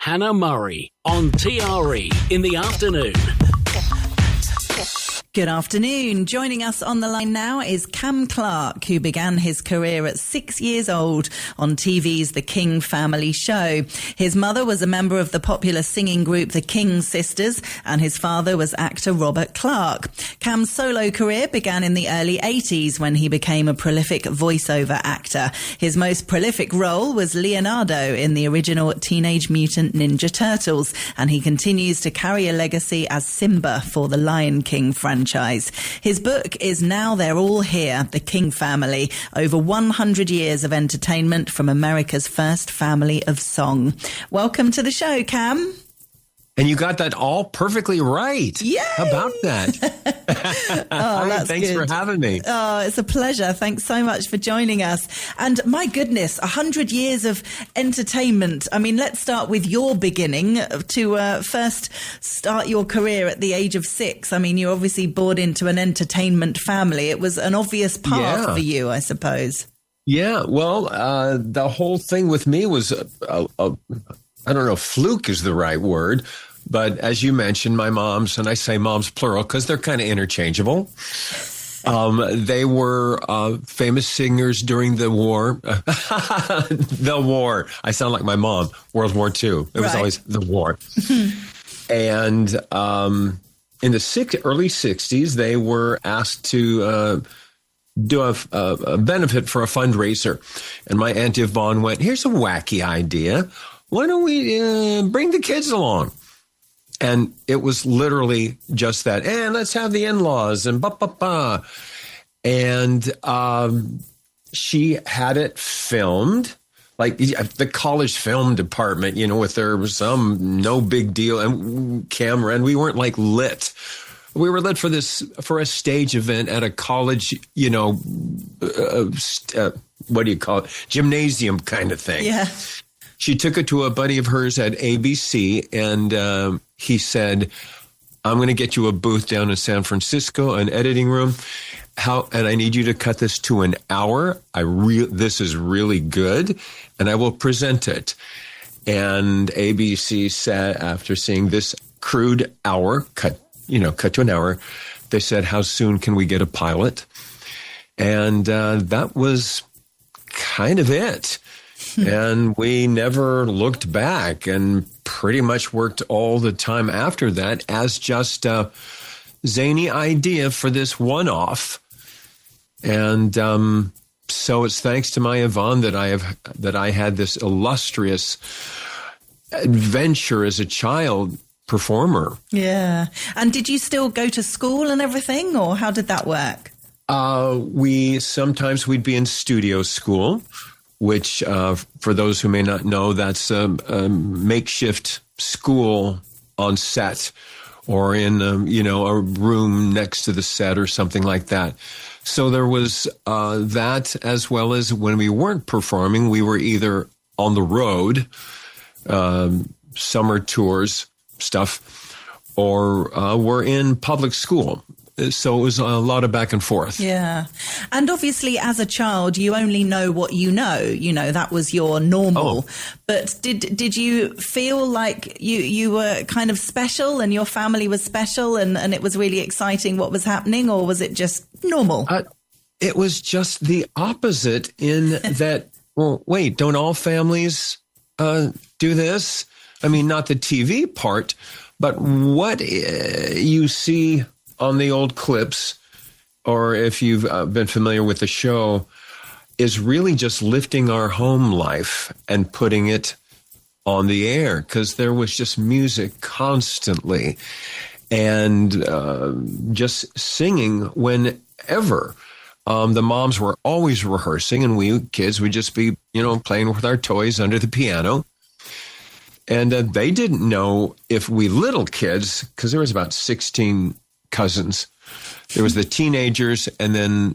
Hannah Murray on TRE in the afternoon. Good afternoon. Joining us on the line now is Clarke, who began his career at 6 years old on TV's The King Family Show. His mother was a member of the popular singing group The King Sisters, and his father was actor Robert Clarke. Cam's solo career began in the early 80s when he became a prolific voiceover actor. His most prolific role was Leonardo in the original Teenage Mutant Ninja Turtles, and he continues to carry a legacy as Simba for the Lion King franchise. His book is Now They're All Here, The King Family, over 100 years of entertainment from America's first family of song. Welcome to the show, Cam. And you got that all perfectly right. Yay! How about that? That's Thanks good. for having me. Oh, it's a pleasure. Thanks so much for joining us. And my goodness, 100 years of entertainment. I mean, let's start with your beginning to first start your career at the age of 6. I mean, you're obviously born into an entertainment family. It was an obvious path for you, I suppose. Yeah, well, the whole thing with me was I don't know if fluke is the right word, but as you mentioned, my mom's, and I say moms plural because they're kind of interchangeable. They were famous singers during the war. The war. I sound like my mom. World War II. It was always the war. And in the early 60s, they were asked to do a benefit for a fundraiser. And my Aunt Yvonne went, here's a wacky idea. Why don't we bring the kids along? And it was literally just that. And let's have the in-laws and ba-ba-ba. And she had it filmed, like the college film department, with some no big deal and camera. And we weren't like lit. We were lit for a stage event at a college, what do you call it? Gymnasium kind of thing. Yeah. She took it to a buddy of hers at ABC, and he said, I'm going to get you a booth down in San Francisco, an editing room. And I need you to cut this to an hour. This is really good, and I will present it. And ABC said, after seeing this crude hour, cut to an hour, they said, how soon can we get a pilot? And that was kind of it. And we never looked back and pretty much worked all the time after that as just a zany idea for this one-off. And so it's thanks to my Yvonne that I had this illustrious adventure as a child performer. Yeah. And did you still go to school and everything, or how did that work? We'd be in studio school, which, for those who may not know, that's a makeshift school on set or in, a room next to the set or something like that. So there was that, as well as when we weren't performing, we were either on the road, summer tours, stuff, or we're in public school. So it was a lot of back and forth. Yeah. And obviously, as a child, you only know what you know. That was your normal. Oh. But did you feel like you were kind of special and your family was special and it was really exciting what was happening? Or was it just normal? It was just the opposite in that, well, wait, don't all families do this? I mean, not the TV part, but what you see on the old clips, or if you've been familiar with the show, is really just lifting our home life and putting it on the air, because there was just music constantly and just singing whenever. The moms were always rehearsing, and we kids would just be, playing with our toys under the piano. And they didn't know if we little kids, because there was about 16 cousins. There was the teenagers and then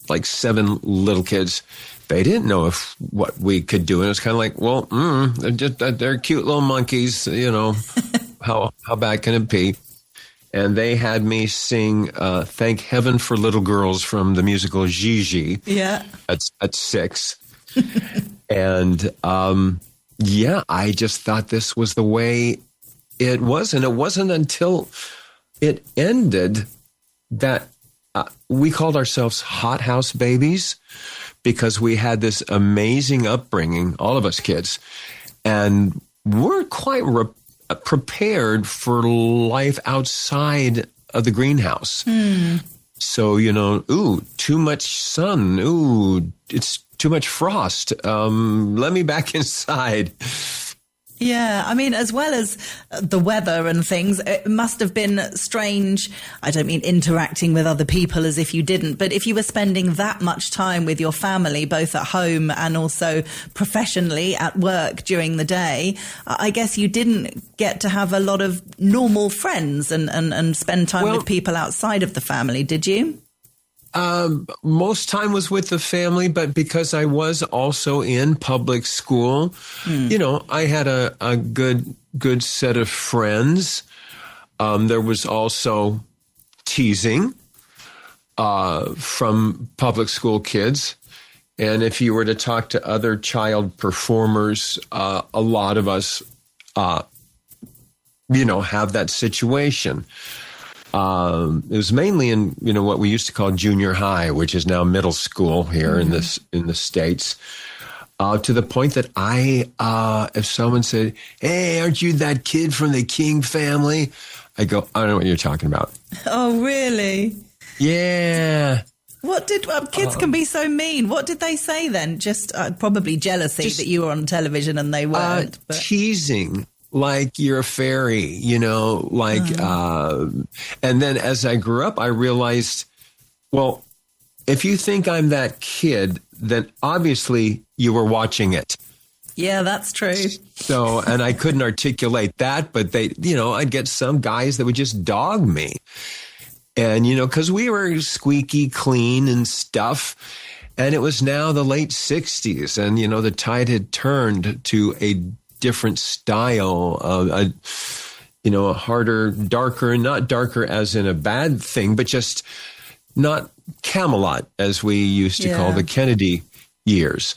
like 7 little kids. They didn't know what we could do. And it was kind of like, well, they're cute little monkeys, how bad can it be? And they had me sing Thank Heaven for Little Girls from the musical Gigi. Yeah. At 6. And yeah, I just thought this was the way it was. And it wasn't until it ended that we called ourselves hothouse babies because we had this amazing upbringing, all of us kids, and we're quite prepared for life outside of the greenhouse. So, too much sun. Ooh, it's too much frost. Let me back inside. Yeah, I mean, as well as the weather and things, it must have been strange. I don't mean interacting with other people as if you didn't, but if you were spending that much time with your family, both at home and also professionally at work during the day, I guess you didn't get to have a lot of normal friends and spend time with people outside of the family, did you? Most time was with the family, but because I was also in public school, I had a good set of friends. There was also teasing from public school kids. And if you were to talk to other child performers, a lot of us, have that situation. It was mainly in, what we used to call junior high, which is now middle school here in the States, to the point that if someone said, "Hey, aren't you that kid from the King family?" I go, "I don't know what you're talking about." Oh, really? Yeah. What did kids can be so mean? What did they say then? Just probably jealousy that you were on television and they weren't. Teasing. Like you're a fairy, and then as I grew up, I realized, well, if you think I'm that kid, then obviously you were watching it. Yeah, that's true. So, and I couldn't articulate that, but I'd get some guys that would just dog me. And, because we were squeaky clean and stuff. And it was now the late 60s and, the tide had turned to a different style, a harder, darker, and not darker as in a bad thing, but just not Camelot, as we used to call the Kennedy years.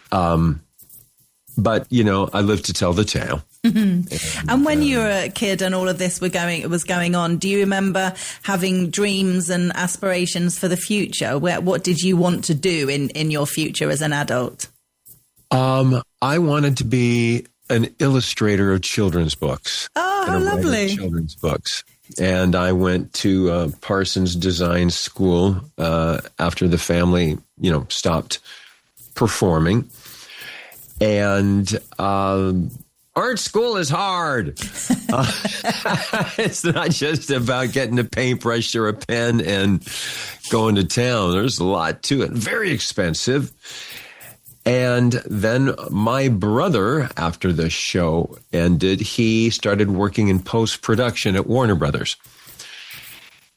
But, I live to tell the tale. And when you were a kid and all of this was going on, do you remember having dreams and aspirations for the future? What did you want to do in your future as an adult? I wanted to be an illustrator of children's books. Oh, how lovely. Children's books. And I went to Parsons Design School after the family, stopped performing. And art school is hard. It's not just about getting a paintbrush or a pen and going to town. There's a lot to it. Very expensive. And then my brother, after the show ended, he started working in post-production at Warner Brothers.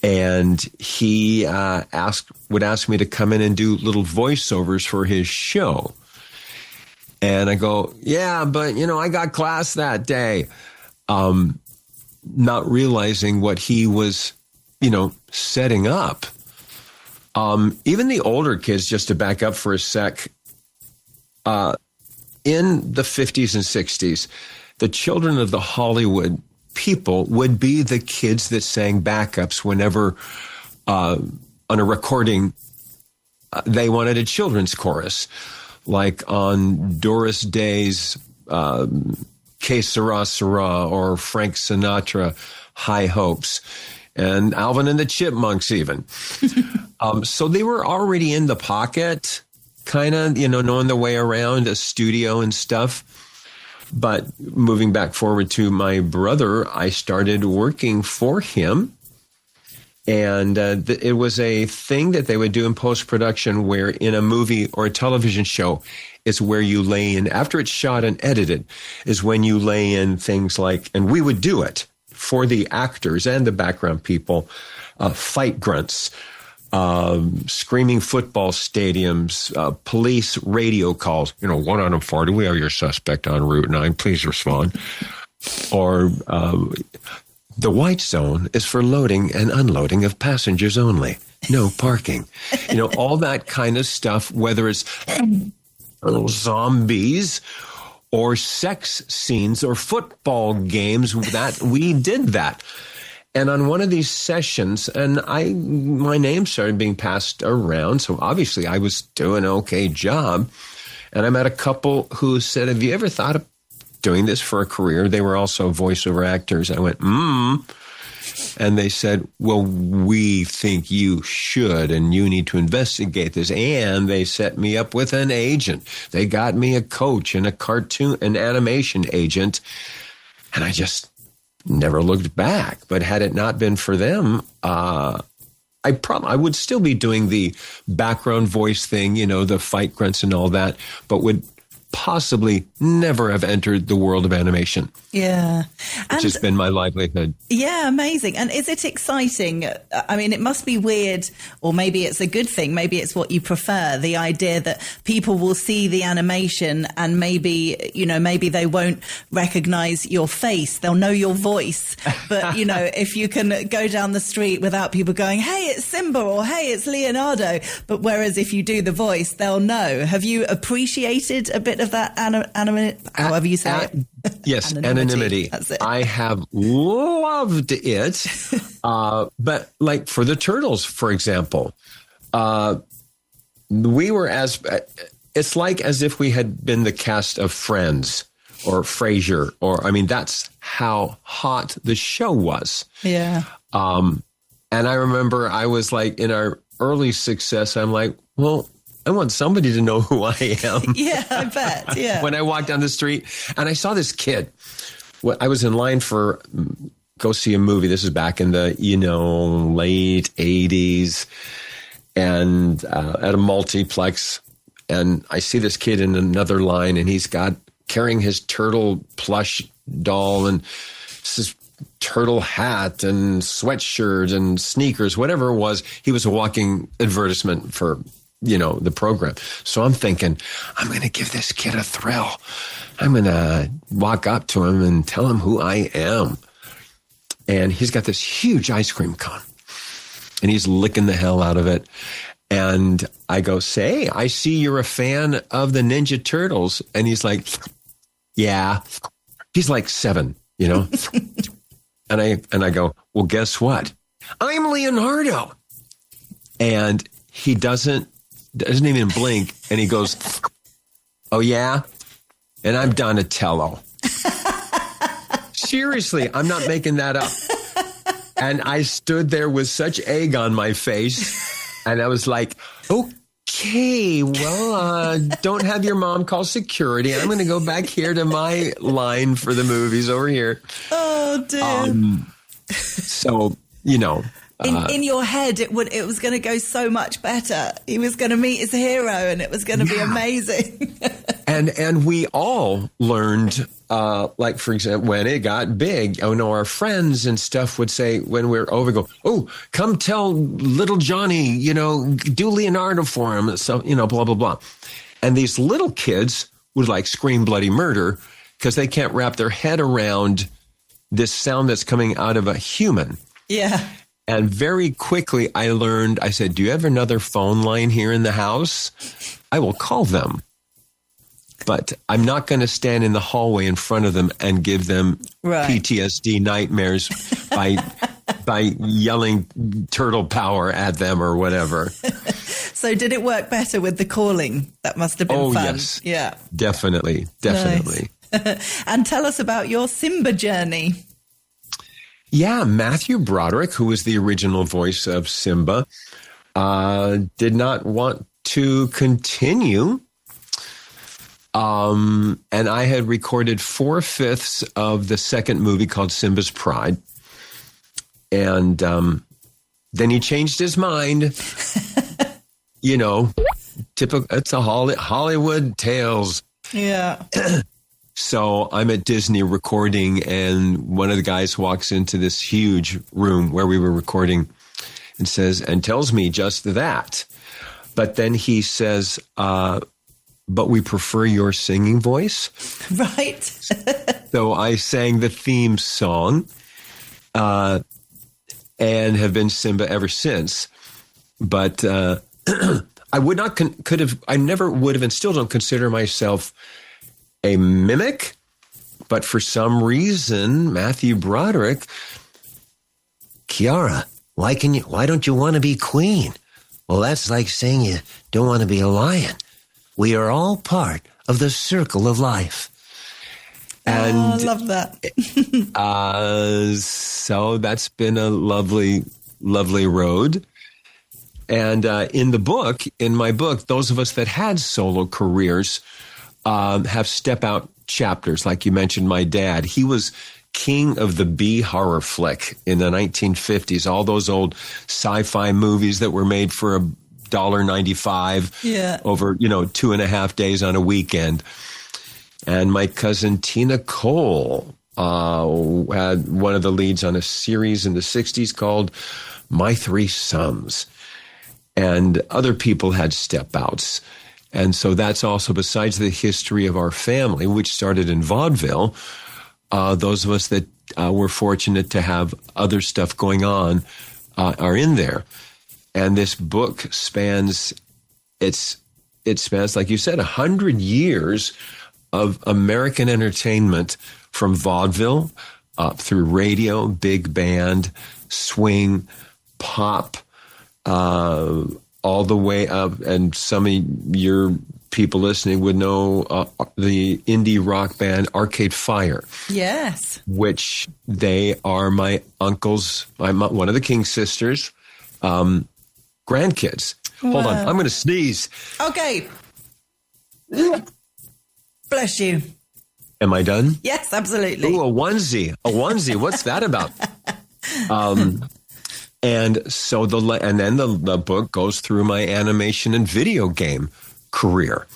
And he would ask me to come in and do little voiceovers for his show. And I go, yeah, but, I got class that day. Not realizing what he was, setting up. Even the older kids, just to back up for a sec, in the 50s and 60s, the children of the Hollywood people would be the kids that sang backups whenever on a recording they wanted a children's chorus, like on Doris Day's Que Sera Sera or Frank Sinatra, High Hopes, and Alvin and the Chipmunks even. So they were already in the pocket, kind of, knowing the way around a studio and stuff. But moving back forward to my brother, I started working for him. And it was a thing that they would do in post-production where in a movie or a television show, it's where you lay in, after it's shot and edited, is when you lay in things like, and we would do it for the actors and the background people, fight grunts, screaming football stadiums, police radio calls, 1 out of 4, do we have your suspect on Route 9? Please respond. Or the white zone is for loading and unloading of passengers only. No parking. All that kind of stuff, whether it's zombies or sex scenes or football games that we did that. And on one of these sessions, and my name started being passed around. So obviously I was doing an okay job. And I met a couple who said, have you ever thought of doing this for a career? They were also voiceover actors. I went, And they said, well, we think you should, and you need to investigate this. And they set me up with an agent. They got me a coach and an animation agent. And I just never looked back. But had it not been for them, I would still be doing the background voice thing, the fight grunts and all that, but would possibly never have entered the world of animation. Yeah. Which has been my livelihood. Yeah, amazing. And is it exciting? I mean, it must be weird, or maybe it's a good thing. Maybe it's what you prefer, the idea that people will see the animation and maybe they won't recognize your face. They'll know your voice. But, if you can go down the street without people going, hey, it's Simba, or hey, it's Leonardo. But whereas if you do the voice, they'll know. Have you appreciated a bit of that however you say it? Yes, anonymity. That's it. I have loved it. But like for the Turtles, for example, we were it's like as if we had been the cast of Friends or Frasier, that's how hot the show was. Yeah. And I remember I was like, in our early success, I'm like, well, I want somebody to know who I am. Yeah, I bet. Yeah. When I walked down the street and I saw this kid, I was in line for go see a movie. This is back in the, late 80s and at a multiplex. And I see this kid in another line and he's carrying his turtle plush doll and this turtle hat and sweatshirt and sneakers, whatever it was. He was a walking advertisement for the program. So I'm thinking, I'm going to give this kid a thrill. I'm going to walk up to him and tell him who I am. And he's got this huge ice cream cone and he's licking the hell out of it. And I go, say, I see you're a fan of the Ninja Turtles. And he's like, yeah. He's like 7, and I go, well, guess what? I'm Leonardo. And he doesn't even blink. And he goes, oh, yeah? And I'm Donatello. Seriously, I'm not making that up. And I stood there with such egg on my face. And I was like, okay, well, don't have your mom call security. I'm going to go back here to my line for the movies over here. Oh, dear. So, in your head, it was going to go so much better. He was going to meet his hero, and it was going to be amazing. and we all learned, like for example, when it got big, our friends and stuff would say when we're over, go, oh, come tell little Johnny, do Leonardo for him, so blah blah blah, and these little kids would like scream bloody murder because they can't wrap their head around this sound that's coming out of a human. Yeah. And very quickly I said, do you have another phone line here in the house? I will call them. But I'm not going to stand in the hallway in front of them and give them PTSD nightmares by yelling turtle power at them or whatever. So did it work better with the calling? That must have been fun. Yes. Yeah. Definitely. Nice. And tell us about your Simba journey. Yeah, Matthew Broderick, who was the original voice of Simba, did not want to continue. And I had recorded 4/5 of the second movie called Simba's Pride. And then he changed his mind. Typical, it's a Hollywood tales. Yeah. So I'm at Disney recording, and one of the guys walks into this huge room where we were recording and tells me just that. But then he says, but we prefer your singing voice. Right. So I sang the theme song and have been Simba ever since. But I never would have, and still don't consider myself a mimic, but for some reason, Matthew Broderick, Kiara, why don't you want to be queen? Well, that's like saying you don't want to be a lion. We are all part of the circle of life. And I love that. So that's been a lovely, lovely road. And in my book, those of us that had solo careers have step out chapters. Like you mentioned, my dad, he was king of the B horror flick in the 1950s. All those old sci-fi movies that were made for $1.95 over, 2.5 days on a weekend. And my cousin Tina Cole had one of the leads on a series in the 60s called My Three Sons. And other people had step outs. And so that's also, besides the history of our family, which started in vaudeville, those of us that were fortunate to have other stuff going on are in there. And this book spans, it spans, like you said, 100 years of American entertainment, from vaudeville through radio, big band, swing, pop, all the way up. And some of your people listening would know the indie rock band Arcade Fire. Yes. Which they are my uncle's, one of the King sisters, grandkids. Wow. Hold on, I'm going to sneeze. Okay. Bless you. Am I done? Yes, absolutely. Ooh, a onesie. What's that about? And so then the book goes through my animation and video game career.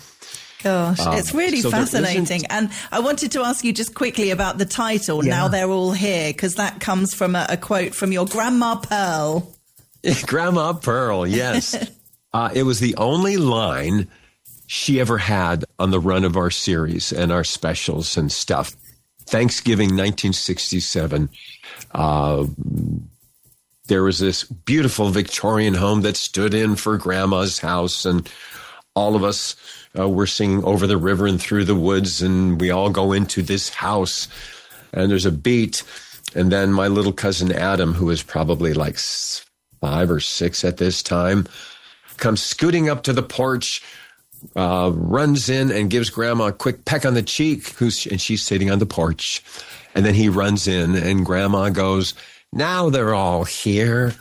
Gosh, it's really fascinating. And I wanted to ask you just quickly about the title, Now They're All Here, because that comes from a quote from your Grandma Pearl. Grandma Pearl, yes. It was the only line she ever had on the run of our series and our specials and stuff. Thanksgiving 1967. There was this beautiful Victorian home that stood in for Grandma's house, and all of us were singing Over the River and Through the Woods, and we all go into this house, and there's a beat, and then my little cousin Adam, who was probably like 5 or 6 at this time, comes scooting up to the porch, runs in and gives Grandma a quick peck on the cheek, and she's sitting on the porch, and then he runs in, and Grandma goes, "Now they're all here."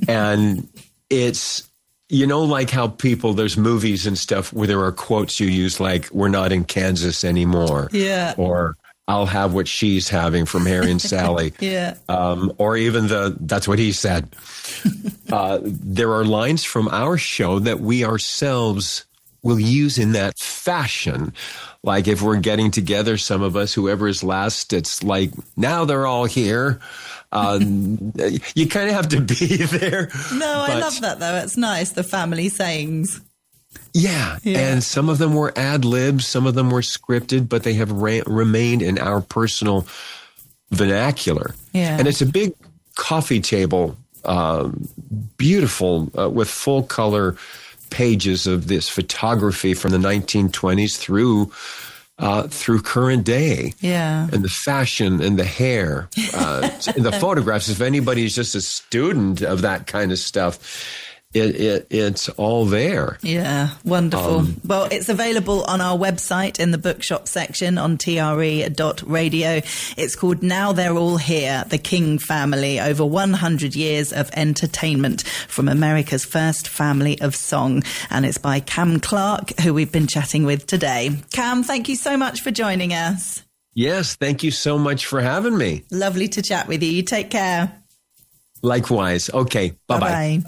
And it's, like how there's movies and stuff where there are quotes you use, like, "We're not in Kansas anymore." Yeah. Or "I'll have what she's having" from Harry and Sally. Yeah. Or even "That's what he said." There are lines from our show that we ourselves will use in that fashion. Like if we're getting together, some of us, whoever is last, it's like, "Now they're all here." You kind of have to be there. No, I love that, though. It's nice, the family sayings. Yeah, and some of them were ad-libs, some of them were scripted, but they have remained in our personal vernacular. Yeah. And it's a big coffee table, beautiful, with full-color pages of this photography from the 1920s through current day. Yeah. And the fashion and the hair, and the photographs. If anybody's just a student of that kind of stuff, it's all there. Yeah, wonderful. Well, it's available on our website in the bookshop section on TRE.radio. It's called Now They're All Here, The King Family, over 100 years of entertainment from America's first family of song. And it's by Cam Clarke, who we've been chatting with today. Cam, thank you so much for joining us. Yes, thank you so much for having me. Lovely to chat with you. You take care. Likewise. Okay, bye-bye. Bye-bye.